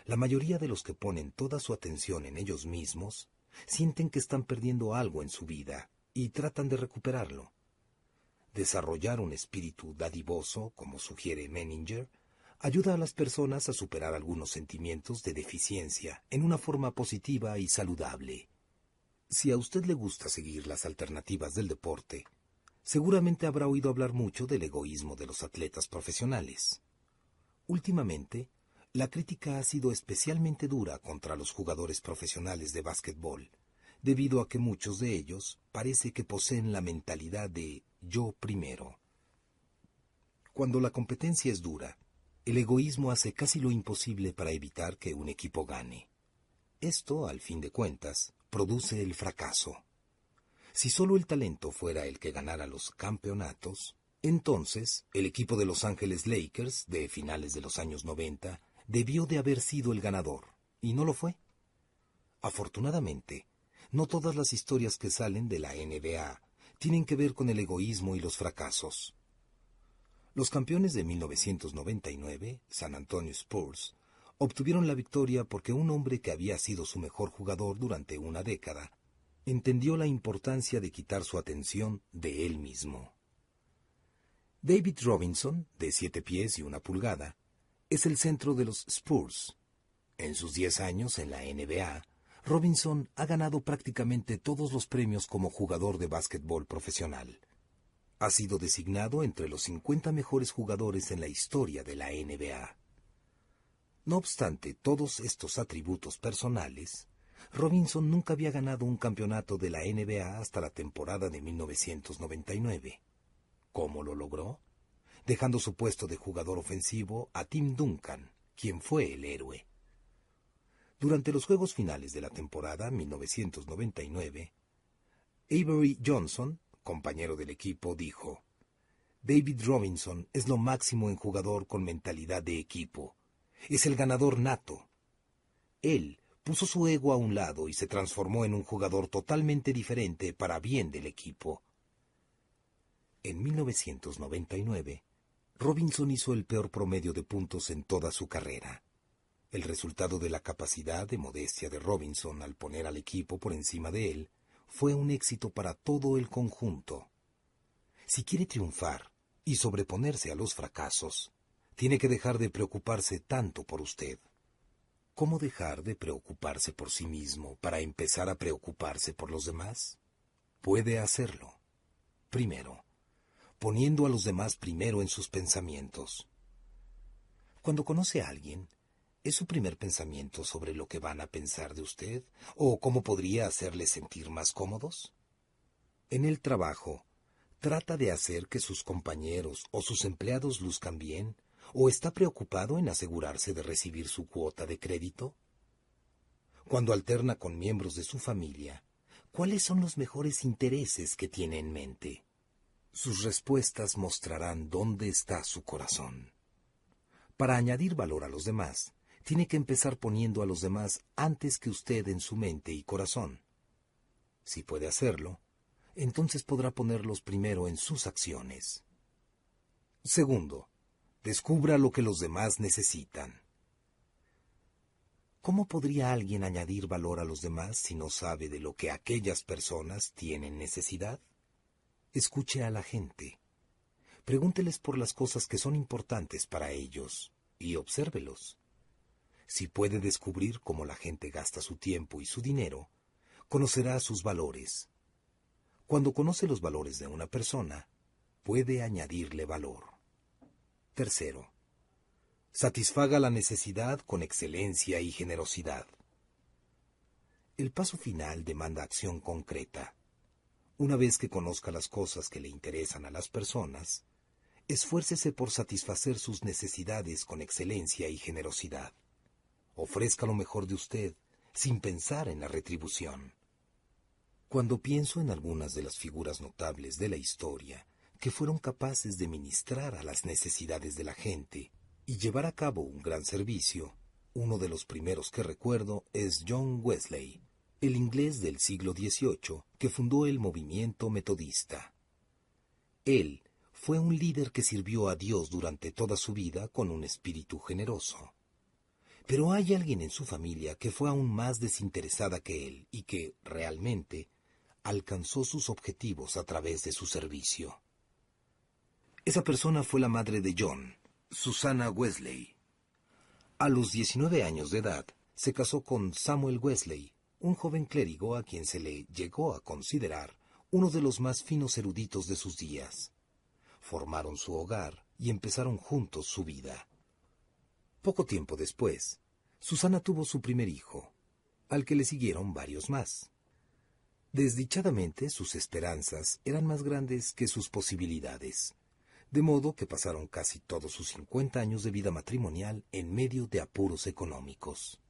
La mayoría de los que ponen toda su atención en ellos mismos sienten que están perdiendo algo en su vida y tratan de recuperarlo. Desarrollar un espíritu dadivoso, como sugiere Menninger, ayuda a las personas a superar algunos sentimientos de deficiencia en una forma positiva y saludable. Si a usted le gusta seguir las alternativas del deporte, seguramente habrá oído hablar mucho del egoísmo de los atletas profesionales. Últimamente, la crítica ha sido especialmente dura contra los jugadores profesionales de básquetbol, debido a que muchos de ellos parece que poseen la mentalidad de yo primero. Cuando la competencia es dura, el egoísmo hace casi lo imposible para evitar que un equipo gane. Esto, al fin de cuentas, produce el fracaso. Si solo el talento fuera el que ganara los campeonatos, entonces el equipo de Los Ángeles Lakers de finales de los años 90 debió de haber sido el ganador, y no lo fue. Afortunadamente, no todas las historias que salen de la NBA tienen que ver con el egoísmo y los fracasos. Los campeones de 1999, San Antonio Spurs, obtuvieron la victoria porque un hombre que había sido su mejor jugador durante una década entendió la importancia de quitar su atención de él mismo. David Robinson, de 7 pies y 1 pulgada, es el centro de los Spurs. En sus 10 años en la NBA, Robinson ha ganado prácticamente todos los premios como jugador de básquetbol profesional. Ha sido designado entre los 50 mejores jugadores en la historia de la NBA. No obstante todos estos atributos personales, Robinson nunca había ganado un campeonato de la NBA hasta la temporada de 1999. ¿Cómo lo logró? Dejando su puesto de jugador ofensivo a Tim Duncan, quien fue el héroe. Durante los juegos finales de la temporada 1999, Avery Johnson, compañero del equipo, dijo: David Robinson es lo máximo en jugador con mentalidad de equipo. Es el ganador nato. Él puso su ego a un lado y se transformó en un jugador totalmente diferente para bien del equipo. En 1999, Robinson hizo el peor promedio de puntos en toda su carrera. El resultado de la capacidad de modestia de Robinson al poner al equipo por encima de él fue un éxito para todo el conjunto. Si quiere triunfar y sobreponerse a los fracasos, tiene que dejar de preocuparse tanto por usted. ¿Cómo dejar de preocuparse por sí mismo para empezar a preocuparse por los demás? Puede hacerlo. Primero, poniendo a los demás primero en sus pensamientos. Cuando conoce a alguien, ¿es su primer pensamiento sobre lo que van a pensar de usted o cómo podría hacerles sentir más cómodos? En el trabajo, ¿trata de hacer que sus compañeros o sus empleados luzcan bien ¿O está preocupado en asegurarse de recibir su cuota de crédito? Cuando alterna con miembros de su familia, ¿cuáles son los mejores intereses que tiene en mente? Sus respuestas mostrarán dónde está su corazón. Para añadir valor a los demás, tiene que empezar poniendo a los demás antes que usted en su mente y corazón. Si puede hacerlo, entonces podrá ponerlos primero en sus acciones. Segundo, descubra lo que los demás necesitan. ¿Cómo podría alguien añadir valor a los demás si no sabe de lo que aquellas personas tienen necesidad? Escuche a la gente. Pregúnteles por las cosas que son importantes para ellos y obsérvelos. Si puede descubrir cómo la gente gasta su tiempo y su dinero, conocerá sus valores. Cuando conoce los valores de una persona, puede añadirle valor. Tercero, satisfaga la necesidad con excelencia y generosidad. El paso final demanda acción concreta. Una vez que conozca las cosas que le interesan a las personas, esfuércese por satisfacer sus necesidades con excelencia y generosidad. Ofrezca lo mejor de usted, sin pensar en la retribución. Cuando pienso en algunas de las figuras notables de la historia que fueron capaces de ministrar a las necesidades de la gente y llevar a cabo un gran servicio, uno de los primeros que recuerdo es John Wesley, el inglés del siglo XVIII que fundó el movimiento metodista. Él fue un líder que sirvió a Dios durante toda su vida con un espíritu generoso. Pero hay alguien en su familia que fue aún más desinteresada que él y que, realmente, alcanzó sus objetivos a través de su servicio. Esa persona fue la madre de John, Susanna Wesley. A los 19 años de edad, se casó con Samuel Wesley, un joven clérigo a quien se le llegó a considerar uno de los más finos eruditos de sus días. Formaron su hogar y empezaron juntos su vida. Poco tiempo después, Susana tuvo su primer hijo, al que le siguieron varios más. Desdichadamente, sus esperanzas eran más grandes que sus posibilidades, de modo que pasaron casi todos sus 50 años de vida matrimonial en medio de apuros económicos.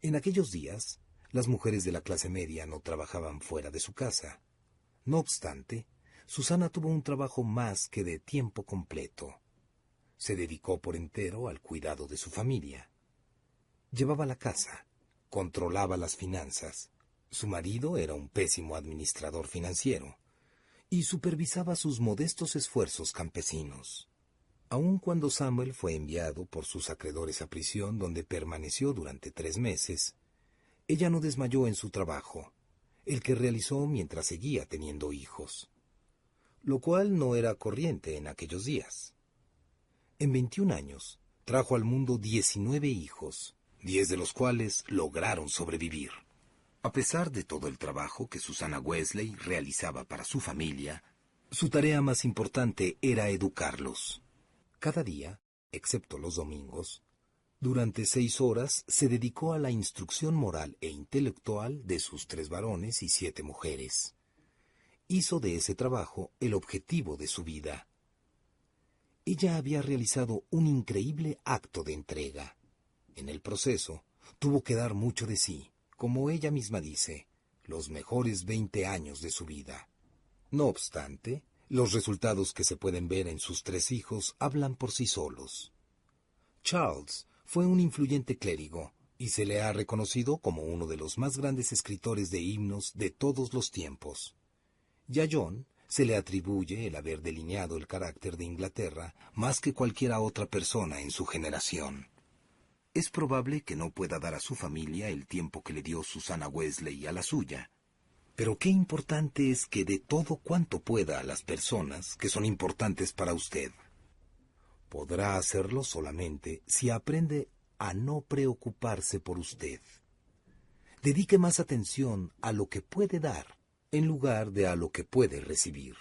En aquellos días, las mujeres de la clase media no trabajaban fuera de su casa. No obstante, Susana tuvo un trabajo más que de tiempo completo. Se dedicó por entero al cuidado de su familia. Llevaba la casa, controlaba las finanzas. Su marido era un pésimo administrador financiero y supervisaba sus modestos esfuerzos campesinos. Aun cuando Samuel fue enviado por sus acreedores a prisión, donde permaneció durante 3 meses, ella no desmayó en su trabajo, el que realizó mientras seguía teniendo hijos, lo cual no era corriente en aquellos días. En 21 años, trajo al mundo 19 hijos, 10 de los cuales lograron sobrevivir. A pesar de todo el trabajo que Susanna Wesley realizaba para su familia, su tarea más importante era educarlos. Cada día, excepto los domingos, durante 6 horas se dedicó a la instrucción moral e intelectual de sus 3 varones y 7 mujeres. Hizo de ese trabajo el objetivo de su vida. Ella había realizado un increíble acto de entrega. En el proceso, tuvo que dar mucho de sí, como ella misma dice, los mejores 20 años de su vida. No obstante, los resultados que se pueden ver en sus 3 hijos hablan por sí solos. Charles fue un influyente clérigo y se le ha reconocido como uno de los más grandes escritores de himnos de todos los tiempos. Y a John se le atribuye el haber delineado el carácter de Inglaterra más que cualquiera otra persona en su generación. Es probable que no pueda dar a su familia el tiempo que le dio Susanna Wesley a la suya. Pero qué importante es que dé todo cuanto pueda a las personas que son importantes para usted. Podrá hacerlo solamente si aprende a no preocuparse por usted. Dedique más atención a lo que puede dar en lugar de a lo que puede recibir,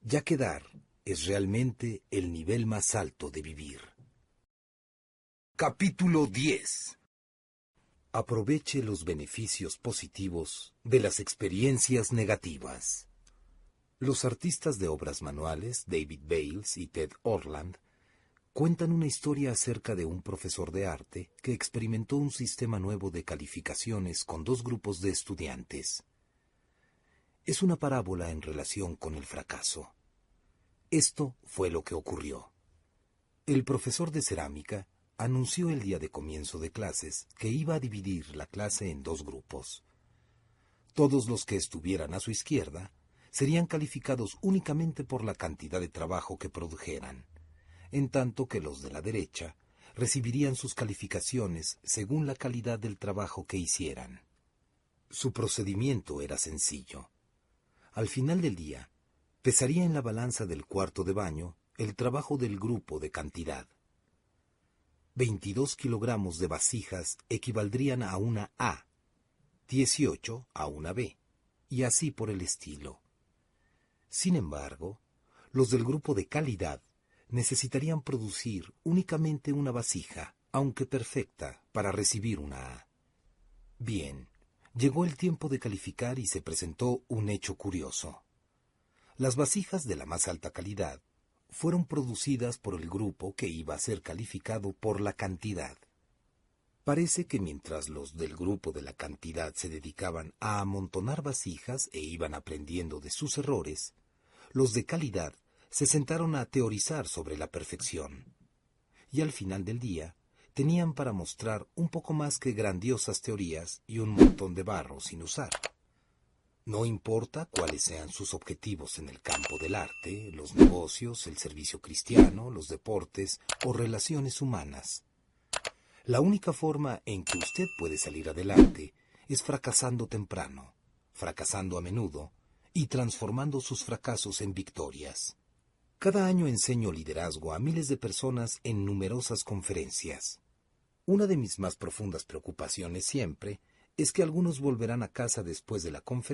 ya que dar es realmente el nivel más alto de vivir. Capítulo 10. Aproveche los beneficios positivos de las experiencias negativas. Los artistas de obras manuales, David Bales y Ted Orland, Cuentan una historia acerca de un profesor de arte que experimentó un sistema nuevo de calificaciones con dos grupos de estudiantes. Es una parábola en relación con el fracaso. Esto fue lo que ocurrió. El profesor de cerámica anunció el día de comienzo de clases que iba a dividir la clase en dos grupos. Todos los que estuvieran a su izquierda serían calificados únicamente por la cantidad de trabajo que produjeran, en tanto que los de la derecha recibirían sus calificaciones según la calidad del trabajo que hicieran. Su procedimiento era sencillo. Al final del día, pesaría en la balanza del cuarto de baño el trabajo del grupo de cantidad. 22 kilogramos de vasijas equivaldrían a una A, 18 a una B, y así por el estilo. Sin embargo, los del grupo de calidad necesitarían producir únicamente una vasija, aunque perfecta, para recibir una A. Bien, llegó el tiempo de calificar y se presentó un hecho curioso. Las vasijas de la más alta calidad fueron producidas por el grupo que iba a ser calificado por la cantidad. Parece que mientras los del grupo de la cantidad se dedicaban a amontonar vasijas e iban aprendiendo de sus errores, los de calidad se sentaron a teorizar sobre la perfección. Y al final del día, tenían para mostrar un poco más que grandiosas teorías y un montón de barro sin usar. No importa cuáles sean sus objetivos en el campo del arte, los negocios, el servicio cristiano, los deportes o relaciones humanas. La única forma en que usted puede salir adelante es fracasando temprano, fracasando a menudo y transformando sus fracasos en victorias. Cada año enseño liderazgo a miles de personas en numerosas conferencias. Una de mis más profundas preocupaciones siempre es que algunos volverán a casa después de la conferencia